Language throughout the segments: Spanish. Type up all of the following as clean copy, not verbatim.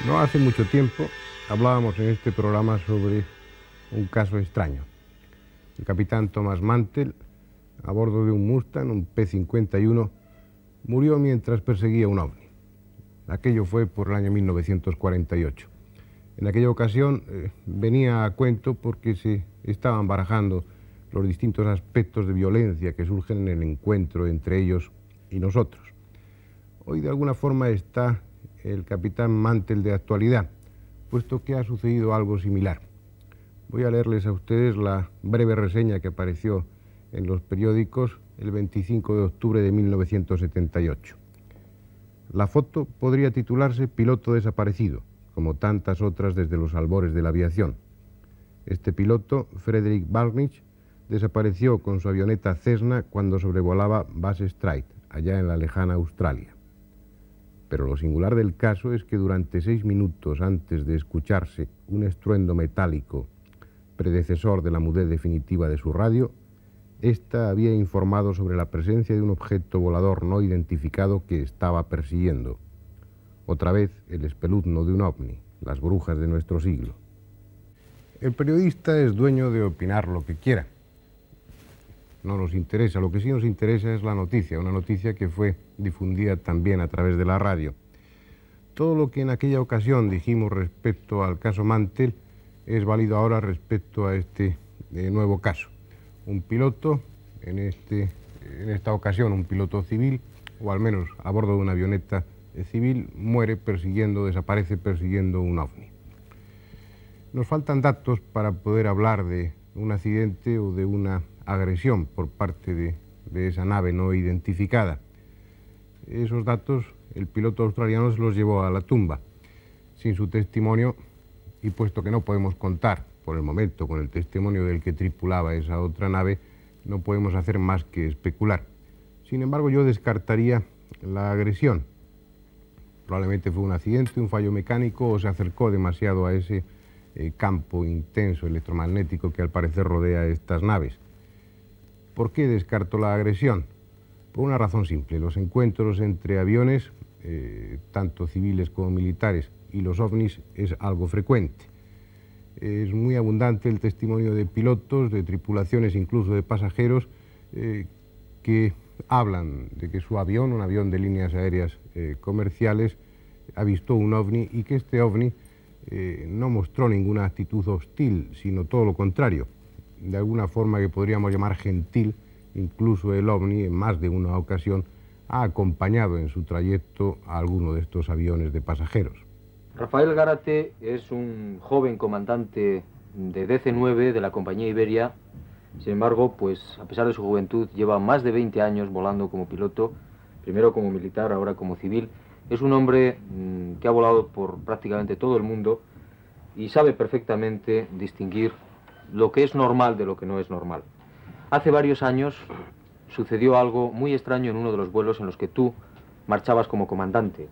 No hace mucho tiempo hablábamos en este programa sobre un caso extraño. El capitán Thomas Mantell, a bordo de un Mustang, un P-51, murió mientras perseguía un ovni. Aquello fue por el año 1948. En aquella ocasión venía a cuento porque se estaban barajando los distintos aspectos de violencia que surgen en el encuentro entre ellos y nosotros. Hoy de alguna forma está el capitán Mantell de actualidad, puesto que ha sucedido algo similar. Voy a leerles a ustedes la breve reseña que apareció en los periódicos el 25 de octubre de 1978. La foto podría titularse Piloto desaparecido, como tantas otras desde los albores de la aviación. Este piloto, Frederick Balnich, desapareció con su avioneta Cessna cuando sobrevolaba Bass Strait, allá en la lejana Australia. Pero lo singular del caso es que durante 6 minutos antes de escucharse un estruendo metálico, predecesor de la mudez definitiva de su radio, ésta había informado sobre la presencia de un objeto volador no identificado que estaba persiguiendo. Otra vez el espeluzno de un ovni, las brujas de nuestro siglo. El periodista es dueño de opinar lo que quiera. No nos interesa, lo que sí nos interesa es la noticia, una noticia que fue difundida también a través de la radio. Todo lo que en aquella ocasión dijimos respecto al caso Mantell es válido ahora respecto a este nuevo caso. Un piloto, en esta ocasión un piloto civil, o al menos a bordo de una avioneta civil, desaparece persiguiendo un ovni. Nos faltan datos para poder hablar de un accidente o de una agresión por parte de esa nave no identificada. Esos datos el piloto australiano se los llevó a la tumba. Sin su testimonio, y puesto que no podemos contar por el momento con el testimonio del que tripulaba esa otra nave, no podemos hacer más que especular. Sin embargo, yo descartaría la agresión. Probablemente fue un accidente, un fallo mecánico, o se acercó demasiado a ese campo intenso electromagnético que al parecer rodea estas naves. ¿Por qué descarto la agresión? Por una razón simple. Los encuentros entre aviones, tanto civiles como militares, y los ovnis es algo frecuente. Es muy abundante el testimonio de pilotos, de tripulaciones, incluso de pasajeros, que hablan de que su avión, un avión de líneas aéreas comerciales, ha visto un ovni y que este ovni no mostró ninguna actitud hostil, sino todo lo contrario. De alguna forma que podríamos llamar gentil, incluso el ovni en más de una ocasión ha acompañado en su trayecto a alguno de estos aviones de pasajeros. Rafael Gárate es un joven comandante de DC-9 de la compañía Iberia. Sin embargo, pues a pesar de su juventud, lleva más de 20 años volando como piloto, primero como militar, ahora como civil. Es un hombre que ha volado por prácticamente todo el mundo y sabe perfectamente distinguir lo que es normal de lo que no es normal. Hace varios años sucedió algo muy extraño en uno de los vuelos en los que tú marchabas como comandante.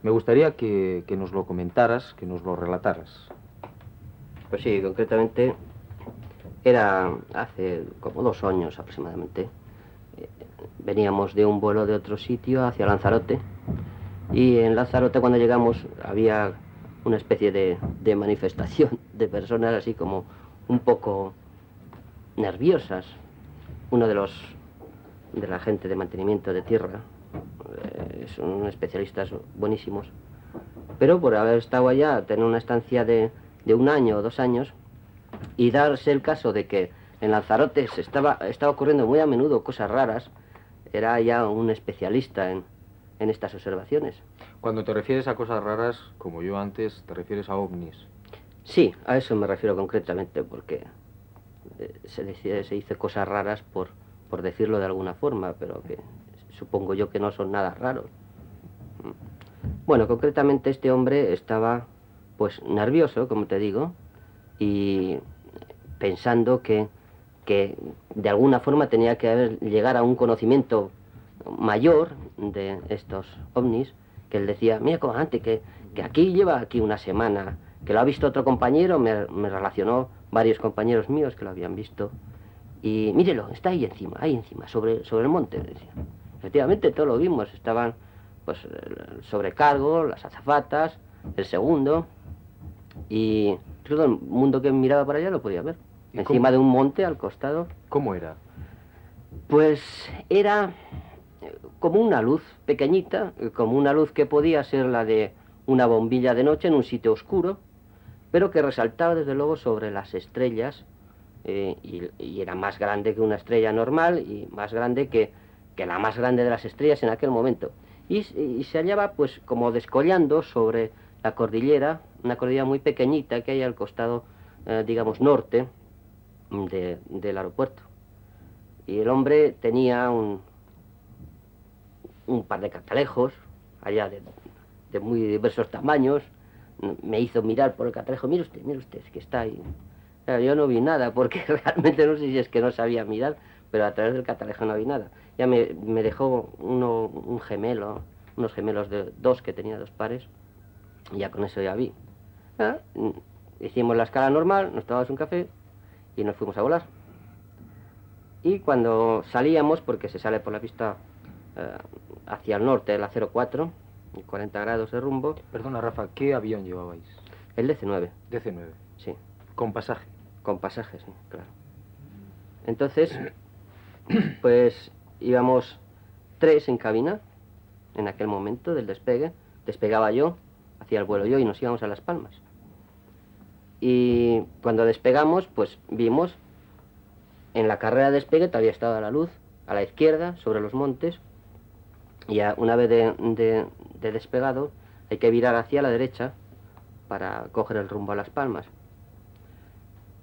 Me gustaría que nos lo comentaras, que nos lo relataras. Pues sí, concretamente era hace como 2 años aproximadamente. Veníamos de un vuelo de otro sitio hacia Lanzarote y en Lanzarote cuando llegamos había una especie de manifestación de personas así como un poco nerviosas. Uno de la gente de mantenimiento de tierra, son especialistas buenísimos, pero por haber estado allá, tener una estancia de 1 año o 2 años, y darse el caso de que en Lanzarote estaba ocurriendo muy a menudo cosas raras, era ya un especialista en estas observaciones. Cuando te refieres a cosas raras, como yo antes, te refieres a ovnis. Sí, a eso me refiero concretamente, porque se dice cosas raras por decirlo de alguna forma, pero que supongo yo que no son nada raros. Bueno, concretamente este hombre estaba pues nervioso, como te digo, y pensando que de alguna forma tenía que llegar a un conocimiento mayor de estos ovnis, que él decía, mira, comandante, que aquí lleva aquí 1 semana, que lo ha visto otro compañero, me relacionó varios compañeros míos que lo habían visto, y mírelo, está ahí encima, sobre el monte, decía. Efectivamente, todo lo vimos, estaban pues el sobrecargo, las azafatas, el segundo, y todo el mundo que miraba para allá lo podía ver. Encima de un monte al costado. ¿Cómo era? Pues era como una luz pequeñita, como una luz que podía ser la de una bombilla de noche en un sitio oscuro, pero que resaltaba desde luego sobre las estrellas, y era más grande que una estrella normal y más grande que la más grande de las estrellas en aquel momento. Y se hallaba pues como descollando sobre la cordillera, una cordillera muy pequeñita que hay al costado, digamos, norte del aeropuerto. Y el hombre tenía un par de catalejos, allá de muy diversos tamaños. Me hizo mirar por el catalejo, mire usted, es que está ahí. Claro, yo no vi nada, porque realmente no sé si es que no sabía mirar, pero a través del catalejo no vi nada. Ya me dejó unos gemelos de 2 que tenía 2 pares, y ya con eso ya vi. Hicimos la escala normal, nos tomamos un café y nos fuimos a volar. Y cuando salíamos, porque se sale por la pista hacia el norte, la 04, 40 grados de rumbo. Perdona, Rafa, ¿qué avión llevabais? El DC-9. DC-9. Sí. ¿Con pasaje? Con pasaje, sí, claro. Entonces, pues íbamos 3 en cabina, en aquel momento del despegue. Despegaba yo, hacía el vuelo yo y nos íbamos a Las Palmas. Y cuando despegamos, pues vimos, en la carrera de despegue todavía estaba la luz, a la izquierda, sobre los montes, y una vez de despegado, hay que virar hacia la derecha para coger el rumbo a Las Palmas.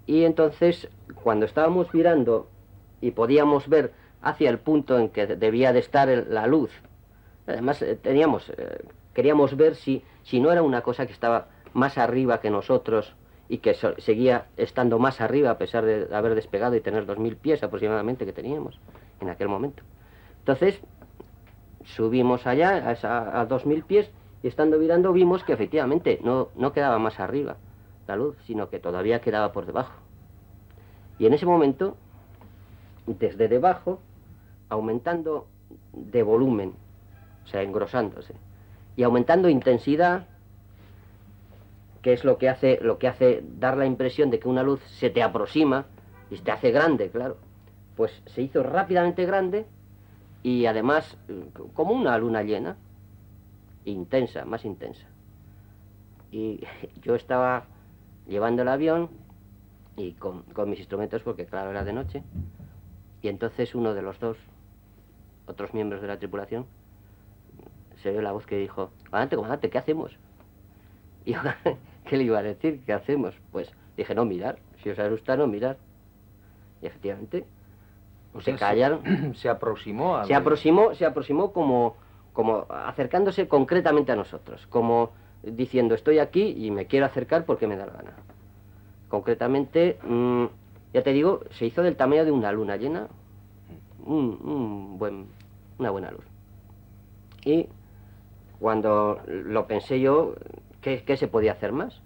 Y entonces, cuando estábamos virando y podíamos ver hacia el punto en que debía de estar la luz, además queríamos ver si no era una cosa que estaba más arriba que nosotros y que seguía estando más arriba a pesar de haber despegado y tener 2000 pies aproximadamente que teníamos en aquel momento. Entonces, subimos allá a 2000 pies y estando virando vimos que efectivamente no quedaba más arriba la luz, sino que todavía quedaba por debajo. Y en ese momento, desde debajo, aumentando de volumen, o sea, engrosándose, y aumentando intensidad, que es lo que hace dar la impresión de que una luz se te aproxima y te hace grande, claro, pues se hizo rápidamente grande y además como una luna llena, intensa, más intensa. Y yo estaba llevando el avión y con mis instrumentos, porque claro, era de noche, y entonces uno de los otros miembros de la tripulación, se oyó la voz que dijo, comandante, ¿qué hacemos? Y yo, ¿qué le iba a decir? ¿Qué hacemos? Pues dije, no mirar, si os asusta, no mirar. Y efectivamente, se callaron. Se aproximó a... Se aproximó como acercándose concretamente a nosotros, como diciendo, estoy aquí y me quiero acercar porque me da la gana. Concretamente, ya te digo, se hizo del tamaño de una luna llena, una buena luz. Y cuando lo pensé yo, ¿qué se podía hacer más?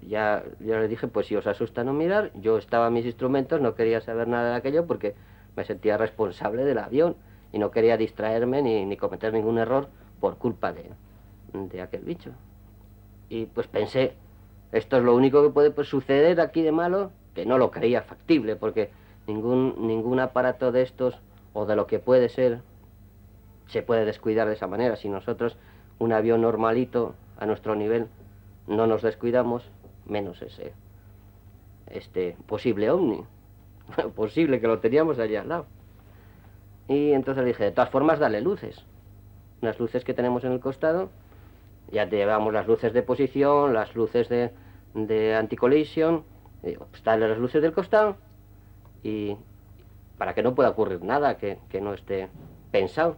Ya le dije, pues si os asusta no mirar, yo estaba en mis instrumentos, no quería saber nada de aquello porque me sentía responsable del avión y no quería distraerme ni cometer ningún error por culpa de aquel bicho. Y pues pensé, esto es lo único que puede suceder aquí de malo, que no lo creía factible, porque Ningún aparato de estos, o de lo que puede ser, se puede descuidar de esa manera. Si nosotros, un avión normalito, a nuestro nivel, no nos descuidamos, menos este posible ovni. Posible, que lo teníamos allá al lado. Y entonces le dije, de todas formas, dale luces. Unas luces que tenemos en el costado. Ya te llevamos las luces de posición, las luces de anti-collision. Y digo, pues dale las luces del costado. Y para que no pueda ocurrir nada que no esté pensado.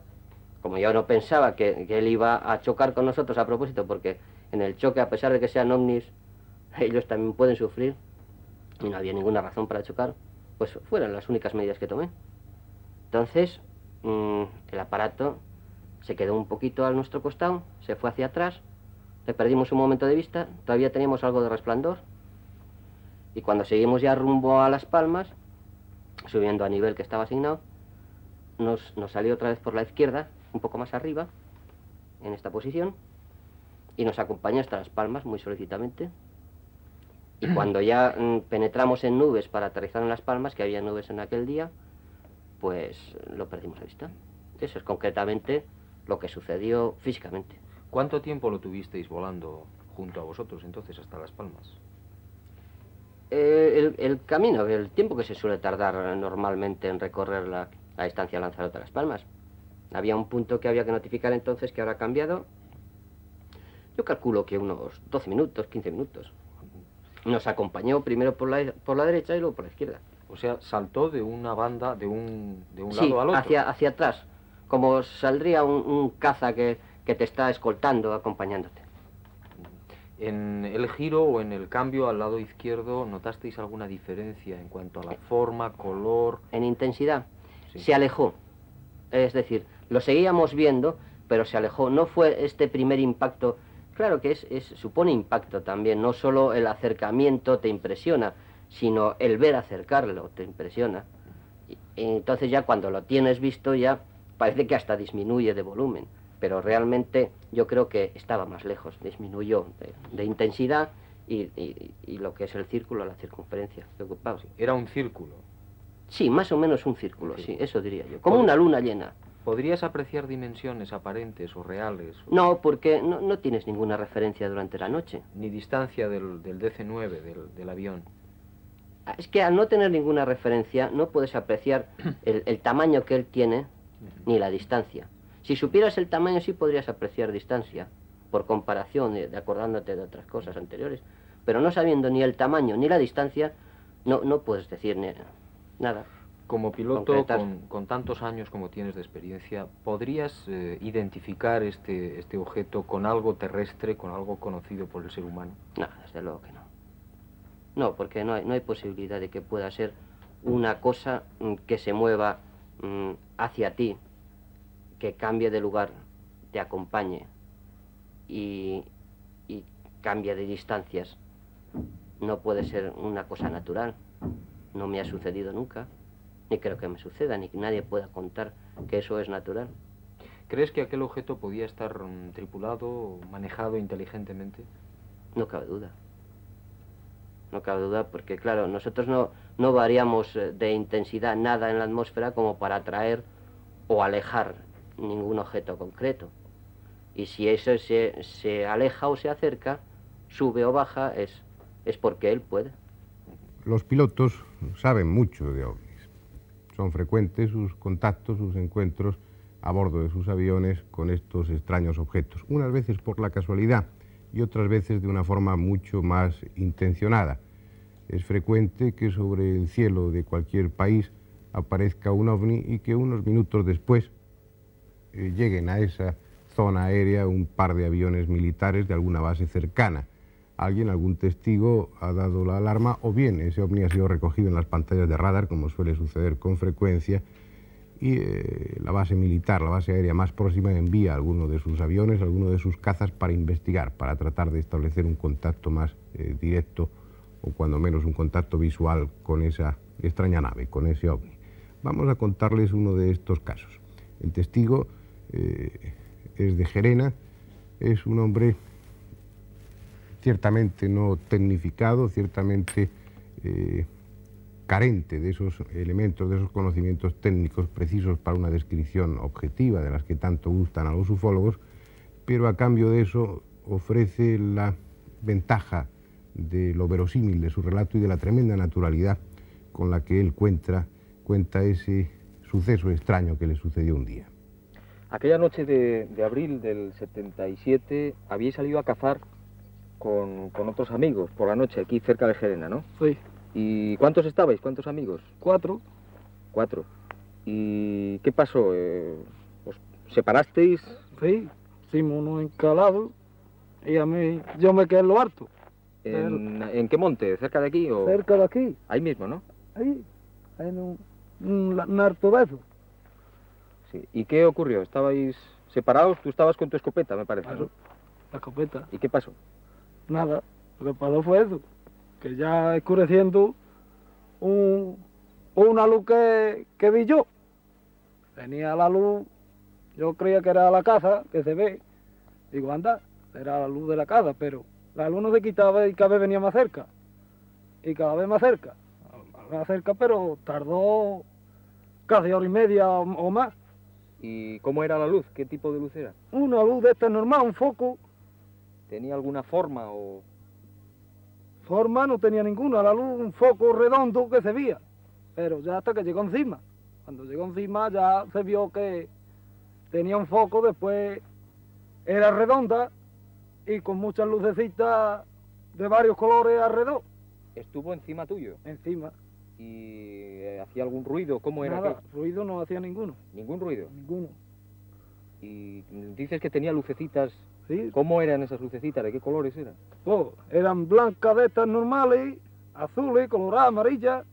Como yo no pensaba que él iba a chocar con nosotros a propósito, porque en el choque, a pesar de que sean ovnis, ellos también pueden sufrir, y no había ninguna razón para chocar, pues fueron las únicas medidas que tomé. Entonces, el aparato se quedó un poquito a nuestro costado, se fue hacia atrás, le perdimos un momento de vista, todavía teníamos algo de resplandor, y cuando seguimos ya rumbo a Las Palmas, subiendo a nivel que estaba asignado, nos salió otra vez por la izquierda, un poco más arriba, en esta posición, y nos acompañó hasta Las Palmas muy solicitamente. Y cuando ya penetramos en nubes para aterrizar en Las Palmas, que había nubes en aquel día, pues lo perdimos de vista. Eso es concretamente lo que sucedió físicamente. ¿Cuánto tiempo lo tuvisteis volando junto a vosotros entonces hasta Las Palmas? El camino, el tiempo que se suele tardar normalmente en recorrer la distancia Lanzarote a Las Palmas. Había un punto que había que notificar entonces, que ahora ha cambiado. Yo calculo que unos 12 minutos, 15 minutos. Nos acompañó primero por la derecha y luego por la izquierda. O sea, saltó de una banda, de un Sí, lado al otro. hacia atrás, como saldría un caza que te está escoltando, acompañándote. ¿En el giro o en el cambio al lado izquierdo notasteis alguna diferencia en cuanto a la forma, color? En intensidad, Sí. se alejó. Es decir, lo seguíamos viendo, pero se alejó. No fue este primer impacto. Claro que supone impacto también. No solo el acercamiento te impresiona, sino el ver acercarlo te impresiona. Y entonces ya cuando lo tienes visto ya parece que hasta disminuye de volumen. Pero realmente yo creo que estaba más lejos. Disminuyó de intensidad y lo que es el círculo, la circunferencia que ocupaba. Era un círculo. Sí, más o menos un círculo, sí, eso diría yo. Como una luna llena. ¿Podrías apreciar dimensiones aparentes o reales? No, porque no tienes ninguna referencia durante la noche. Ni distancia del DC-9, del avión. Es que al no tener ninguna referencia no puedes apreciar el tamaño que él tiene, ni la distancia. Si supieras el tamaño sí podrías apreciar distancia, por comparación, de acordándote de otras cosas anteriores. Pero no sabiendo ni el tamaño ni la distancia, no puedes decir nada. Como piloto, Concretar. con tantos años como tienes de experiencia, ¿podrías identificar este objeto con algo terrestre, con algo conocido por el ser humano? No, desde luego que no. No, porque no hay posibilidad de que pueda ser una cosa que se mueva hacia ti, que cambie de lugar, te acompañe y cambie de distancias. No puede ser una cosa natural. No me ha sucedido nunca, ni creo que me suceda, ni que nadie pueda contar que eso es natural. ¿Crees que aquel objeto podía estar tripulado, manejado inteligentemente? No cabe duda. No cabe duda porque, claro, nosotros no variamos de intensidad nada en la atmósfera como para atraer o alejar ningún objeto concreto. Y si eso se aleja o se acerca, sube o baja, es porque él puede. Los pilotos saben mucho de ovnis. Son frecuentes sus contactos, sus encuentros a bordo de sus aviones con estos extraños objetos, unas veces por la casualidad y otras veces de una forma mucho más intencionada. Es frecuente que sobre el cielo de cualquier país aparezca un ovni y que unos minutos después lleguen a esa zona aérea un par de aviones militares de alguna base cercana. Algún testigo ha dado la alarma, o bien ese ovni ha sido recogido en las pantallas de radar, como suele suceder con frecuencia, y la base militar, la base aérea más próxima, envía alguno de sus aviones, alguno de sus cazas para investigar, para tratar de establecer un contacto más directo, o cuando menos un contacto visual con esa extraña nave, con ese ovni. Vamos a contarles uno de estos casos. El testigo es de Gerena, es un hombre ciertamente no tecnificado, ciertamente carente de esos elementos, de esos conocimientos técnicos precisos para una descripción objetiva de las que tanto gustan a los ufólogos, pero a cambio de eso ofrece la ventaja de lo verosímil de su relato y de la tremenda naturalidad con la que él cuenta ese suceso extraño que le sucedió un día. Aquella noche de abril del 77 habíais salido a cazar con otros amigos por la noche aquí cerca de Gerena, ¿no? Sí. ¿Y cuántos estabais? ¿Cuántos amigos? 4. 4. ¿Y qué pasó? ¿Os separasteis? Sí. Hicimos unos encalados y yo me quedé en lo alto. ¿En qué monte? ¿Cerca de aquí o...? Cerca de aquí. Ahí mismo, ¿no? Ahí. En un harto de eso. Sí. ¿Y qué ocurrió? ¿Estabais separados? Tú estabas con tu escopeta, me parece, Claro. ¿no? La escopeta. ¿Y qué pasó? Nada. Lo que pasó fue eso. Que ya escureciendo una luz que vi yo. Venía la luz, yo creía que era la casa, que se ve. Digo, anda, era la luz de la casa, pero la luz no se quitaba y cada vez venía más cerca. Y cada vez más cerca. Más cerca, pero tardó casi hora y media o más. ¿Y cómo era la luz? ¿Qué tipo de luz era? Una luz de esta normal, un foco. ¿Tenía alguna forma o...? Forma no tenía ninguna, la luz, un foco redondo que se veía. Pero ya hasta que llegó encima. Cuando llegó encima ya se vio que tenía un foco, después era redonda y con muchas lucecitas de varios colores alrededor. Estuvo encima tuyo. Encima. ¿Y hacía algún ruido? ¿Cómo era Nada, aquello? ruido no hacía ninguno. ¿Ningún ruido? Ninguno. Y dices que tenía lucecitas. Sí. ¿Cómo eran esas lucecitas? ¿De qué colores eran? Oh, eran blancas de estas normales, azules, coloradas, amarillas,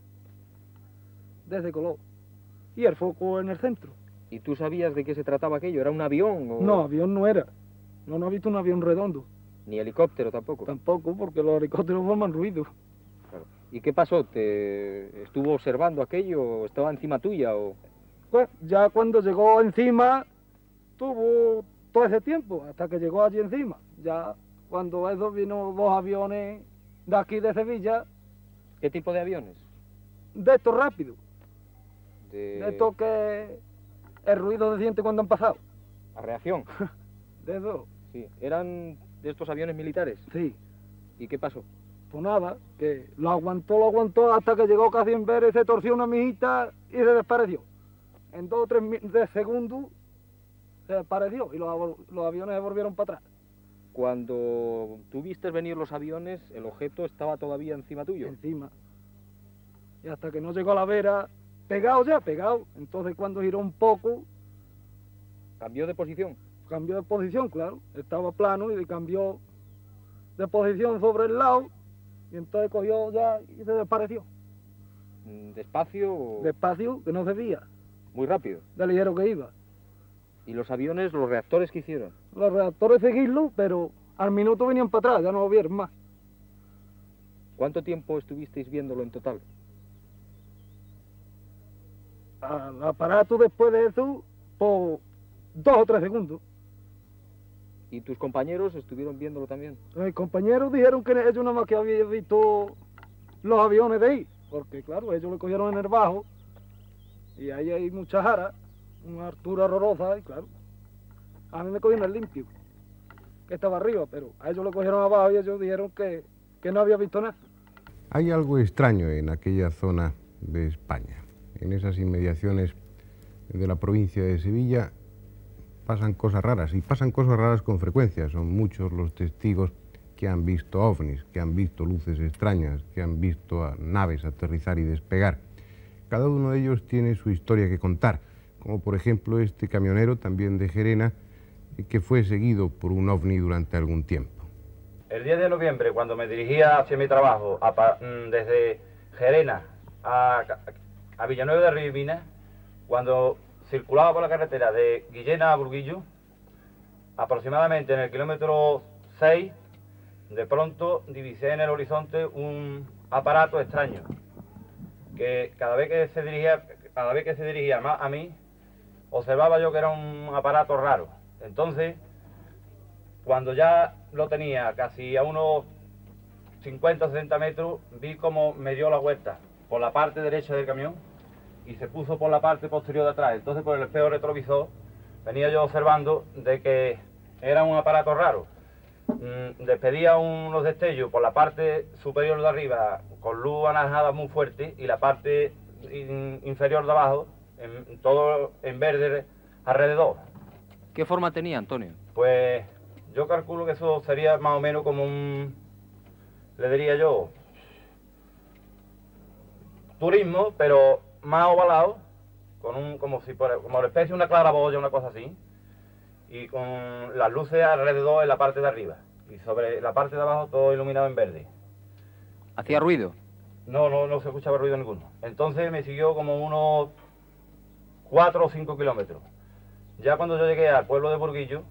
de ese color. Y el foco en el centro. ¿Y tú sabías de qué se trataba aquello? ¿Era un avión o...? No, avión no era. No he visto un avión redondo. Ni helicóptero tampoco. Tampoco, porque los helicópteros forman ruido. Claro. ¿Y qué pasó? ¿Te estuvo observando aquello o estaba encima tuya o...? Pues ya cuando llegó encima, tuvo todo ese tiempo, hasta que llegó allí encima. Ya cuando eso vino 2 aviones de aquí de Sevilla, ¿Qué tipo de aviones? de estos rápidos, de estos que el ruido se siente cuando han pasado. ¿A reacción? De eso, Sí. ¿Eran de estos aviones militares? sí. ¿Y qué pasó? Pues nada, que lo aguantó hasta que llegó casi en ver, se torció una mijita y se desapareció. En 2 o 3 segundos se desapareció y los aviones se volvieron para atrás. Cuando tú viste venir los aviones, el objeto estaba todavía encima tuyo. Encima. Y hasta que no llegó a la vera, pegado. Entonces cuando giró un poco, ¿Cambió de posición? cambió de posición, claro. Estaba plano y cambió de posición sobre el lado. Y entonces cogió ya y se desapareció. ¿Despacio o...? Despacio, que no se veía, Muy rápido. de ligero que iba. ¿Y los aviones, los reactores qué hicieron? Los reactores seguirlo, pero al minuto venían para atrás, ya no lo vieron más. ¿Cuánto tiempo estuvisteis viéndolo en total? Al aparato después de eso, por 2 o 3 segundos. ¿Y tus compañeros estuvieron viéndolo también? Mis compañeros dijeron que ellos nada más que habían visto los aviones de ahí, porque claro, ellos le cogieron en el bajo, y ahí hay muchas aras, una altura horrorosa, y claro, a mí me cogieron el limpio, que estaba arriba, pero a ellos le cogieron abajo y ellos dijeron que no había visto nada. Hay algo extraño en aquella zona de España, en esas inmediaciones de la provincia de Sevilla. Pasan cosas raras, y pasan cosas raras con frecuencia. Son muchos los testigos que han visto ovnis, que han visto luces extrañas, que han visto a naves aterrizar y despegar. Cada uno de ellos tiene su historia que contar, como por ejemplo este camionero, también de Gerena, que fue seguido por un ovni durante algún tiempo. El 10 de noviembre, cuando me dirigía hacia mi trabajo, desde Gerena a Villanueva de Ribina, cuando circulaba por la carretera de Guillena a Burguillo, aproximadamente en el kilómetro 6, de pronto divisé en el horizonte un aparato extraño, que cada vez que se dirigía más a mí, observaba yo que era un aparato raro. Entonces, cuando ya lo tenía casi a unos 50 o 60 metros, vi como me dio la vuelta por la parte derecha del camión y se puso por la parte posterior de atrás. Entonces, por el espejo retrovisor, venía yo observando de que era un aparato raro. Despedía unos destellos por la parte superior de arriba con luz anaranjada muy fuerte y la parte inferior de abajo todo en verde alrededor. ¿Qué forma tenía, Antonio? Pues yo calculo que eso sería más o menos como un, le diría yo, turismo, pero más ovalado, con un, como una especie de una claraboya, una cosa así, y con las luces alrededor en la parte de arriba, y sobre la parte de abajo todo iluminado en verde. ¿Hacía ruido? No se escuchaba ruido ninguno. Entonces me siguió como unos 4 o 5 kilómetros. Ya cuando yo llegué al pueblo de Burguillo,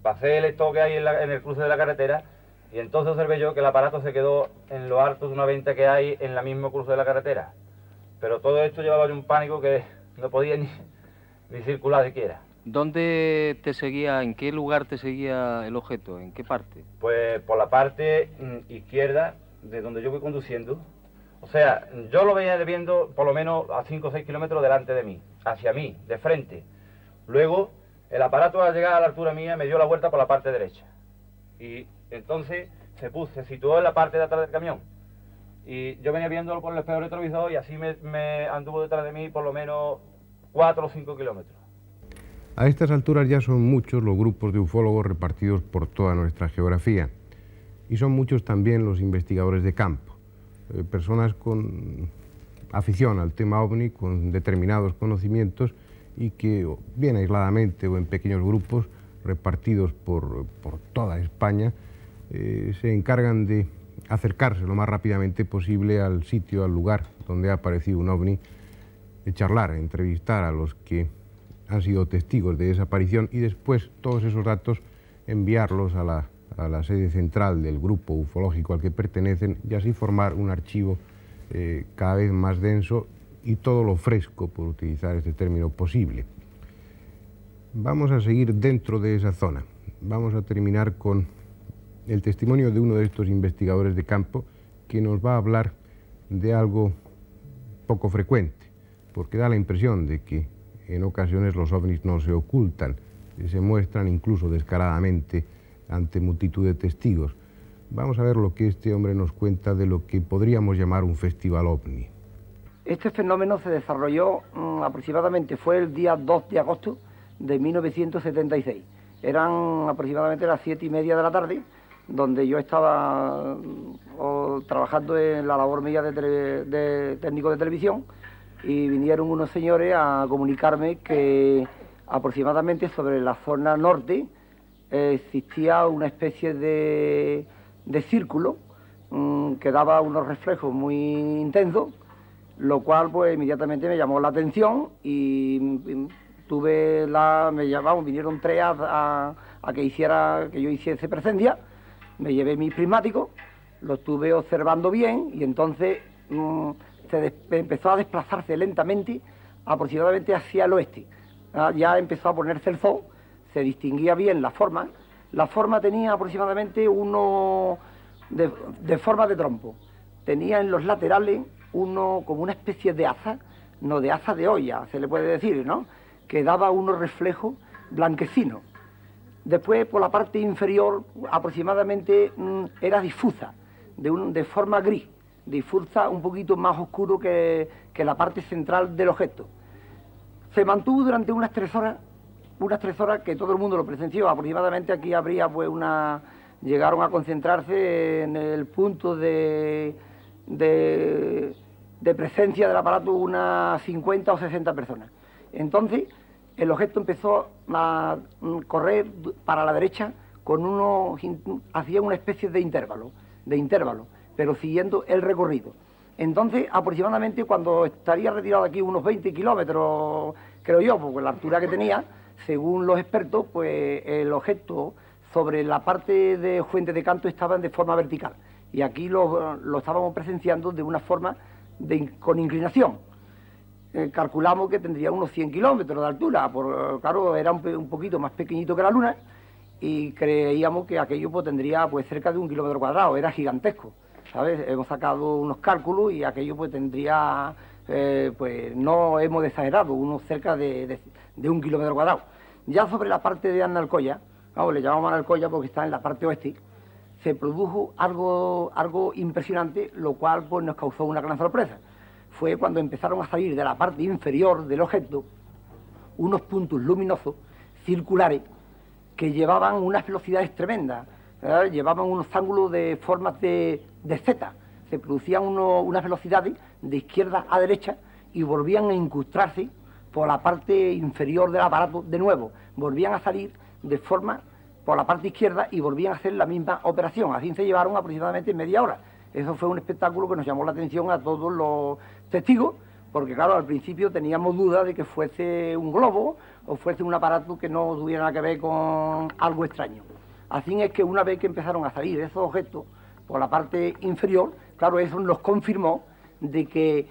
pasé el stop que hay en el cruce de la carretera, y entonces observé yo que el aparato se quedó en lo alto de una venta que hay en la misma cruce de la carretera. Pero todo esto llevaba yo un pánico que no podía ni circular siquiera. ¿Dónde te seguía, en qué lugar te seguía el objeto? ¿En qué parte? Pues por la parte izquierda de donde yo voy conduciendo. O sea, yo lo venía viendo por lo menos a 5 o 6 kilómetros delante de mí, hacia mí, de frente. Luego, el aparato al llegar a la altura mía me dio la vuelta por la parte derecha. Y entonces se situó en la parte de atrás del camión. Y yo venía viéndolo por el espejo retrovisor y así me anduvo detrás de mí por lo menos 4 o 5 kilómetros. A estas alturas ya son muchos los grupos de ufólogos repartidos por toda nuestra geografía y son muchos también los investigadores de campo, personas con afición al tema OVNI, con determinados conocimientos y que bien aisladamente o en pequeños grupos repartidos por toda España se encargan de acercarse lo más rápidamente posible al sitio, al lugar donde ha aparecido un OVNI, de charlar, entrevistar a los que han sido testigos de esa aparición y después todos esos datos enviarlos a la sede central del grupo ufológico al que pertenecen y así formar un archivo cada vez más denso y todo lo fresco, por utilizar este término, posible. Vamos a seguir dentro de esa zona. Vamos a terminar con el testimonio de uno de estos investigadores de campo que nos va a hablar de algo poco frecuente, porque da la impresión de que en ocasiones los ovnis no se ocultan, se muestran incluso descaradamente ante multitud de testigos. Vamos a ver lo que este hombre nos cuenta de lo que podríamos llamar un festival ovni. Este fenómeno se desarrolló aproximadamente, fue el día 2 de agosto de 1976. Eran aproximadamente las 7:30 de la tarde, donde yo estaba trabajando en la labor mía de técnico de televisión, y vinieron unos señores a comunicarme que aproximadamente sobre la zona norte existía una especie de círculo que daba unos reflejos muy intensos, lo cual pues inmediatamente me llamó la atención y vinieron tres a que yo hiciese presencia. Me llevé mis prismáticos, lo estuve observando bien y entonces empezó a desplazarse lentamente aproximadamente hacia el oeste. Ya empezó a ponerse el sol, se distinguía bien la forma. La forma tenía aproximadamente uno de forma de trompo. Tenía en los laterales uno como una especie de asa, no de asa de olla, se le puede decir, ¿no? Que daba unos reflejos blanquecinos. Después, por la parte inferior, aproximadamente era difusa, de forma gris, difusa un poquito más oscuro que la parte central del objeto. Se mantuvo durante unas 3 horas que todo el mundo lo presenció. Aproximadamente aquí habría pues llegaron a concentrarse en el punto de presencia del aparato unas 50 o 60 personas. Entonces el objeto empezó a correr para la derecha hacía una especie de intervalo, pero siguiendo el recorrido. Entonces, aproximadamente cuando estaría retirado de aquí unos 20 kilómetros, creo yo, porque la altura que tenía, según los expertos, pues el objeto sobre la parte de Fuente de Canto estaba de forma vertical. Y aquí lo estábamos presenciando de una forma con inclinación. Calculamos que tendría unos 100 kilómetros de altura, claro, era un poquito más pequeñito que la Luna, y creíamos que aquello pues, tendría pues cerca de 1 kilómetro cuadrado, era gigantesco. ¿sabes? Hemos sacado unos cálculos y aquello pues tendría, pues no hemos exagerado, unos cerca de 1 kilómetro cuadrado. Ya sobre la parte de Analcoya, vamos, le llamamos Analcoya porque está en la parte oeste, se produjo algo impresionante, lo cual pues nos causó una gran sorpresa. Fue cuando empezaron a salir de la parte inferior del objeto unos puntos luminosos circulares que llevaban unas velocidades tremendas, llevaban unos ángulos de formas de Z, se producían unas velocidades de izquierda a derecha y volvían a incrustarse por la parte inferior del aparato de nuevo, volvían a salir de forma por la parte izquierda y volvían a hacer la misma operación. Así se llevaron aproximadamente media hora. Eso fue un espectáculo que nos llamó la atención a todos los testigos, porque claro, al principio teníamos dudas de que fuese un globo o fuese un aparato que no tuviera nada que ver con algo extraño. Así es que una vez que empezaron a salir esos objetos por la parte inferior, claro, eso nos confirmó de que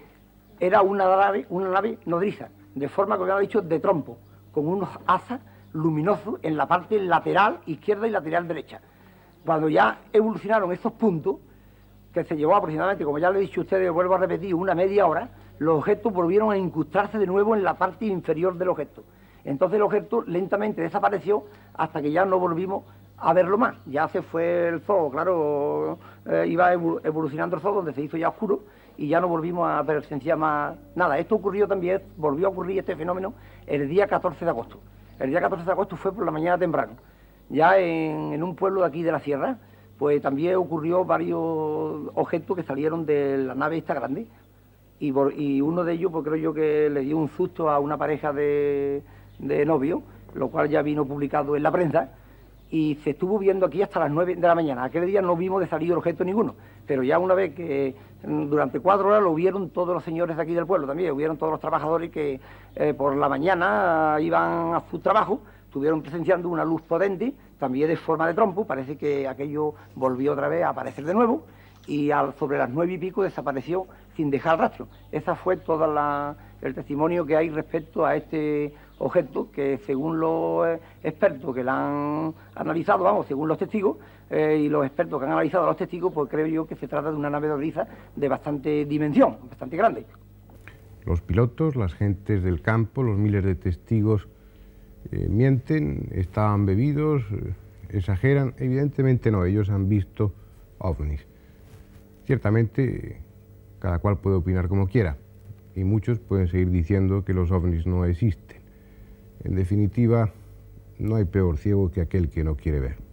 era una nave nodriza, de forma, como ya he dicho, de trompo, con unos asas luminosos en la parte lateral izquierda y lateral derecha. Cuando ya evolucionaron estos puntos, que se llevó aproximadamente, como ya le he dicho a ustedes, vuelvo a repetir, una media hora, los objetos volvieron a incrustarse de nuevo en la parte inferior del objeto. Entonces el objeto lentamente desapareció hasta que ya no volvimos a verlo más. Ya se fue el zoo, claro, iba evolucionando el zoo, donde se hizo ya oscuro, y ya no volvimos a presenciar más nada. Esto ocurrió también, volvió a ocurrir este fenómeno el día 14 de agosto. El día 14 de agosto fue por la mañana temprano. Ya en un pueblo de aquí de la sierra, pues también ocurrió varios objetos que salieron de la nave esta grande. Y uno de ellos, pues creo yo que le dio un susto a una pareja de novios, lo cual ya vino publicado en la prensa, y se estuvo viendo aquí hasta las 9 de la mañana. Aquel día no vimos de salir objeto ninguno, pero ya una vez que durante 4 horas lo vieron todos los señores de aquí del pueblo también, lo vieron todos los trabajadores que por la mañana iban a su trabajo, estuvieron presenciando una luz potente, también de forma de trompo, parece que aquello volvió otra vez a aparecer de nuevo, y sobre las 9 y pico desapareció sin dejar rastro. Ese fue todo el testimonio que hay respecto a este objeto, que según los expertos que la han analizado, vamos, según los testigos, y los expertos que han analizado a los testigos, pues creo yo que se trata de una nave nodriza de bastante dimensión, bastante grande. Los pilotos, las gentes del campo, los miles de testigos mienten, estaban bebidos, exageran. Evidentemente no, ellos han visto ovnis. Ciertamente, cada cual puede opinar como quiera, y muchos pueden seguir diciendo que los ovnis no existen. En definitiva, no hay peor ciego que aquel que no quiere ver.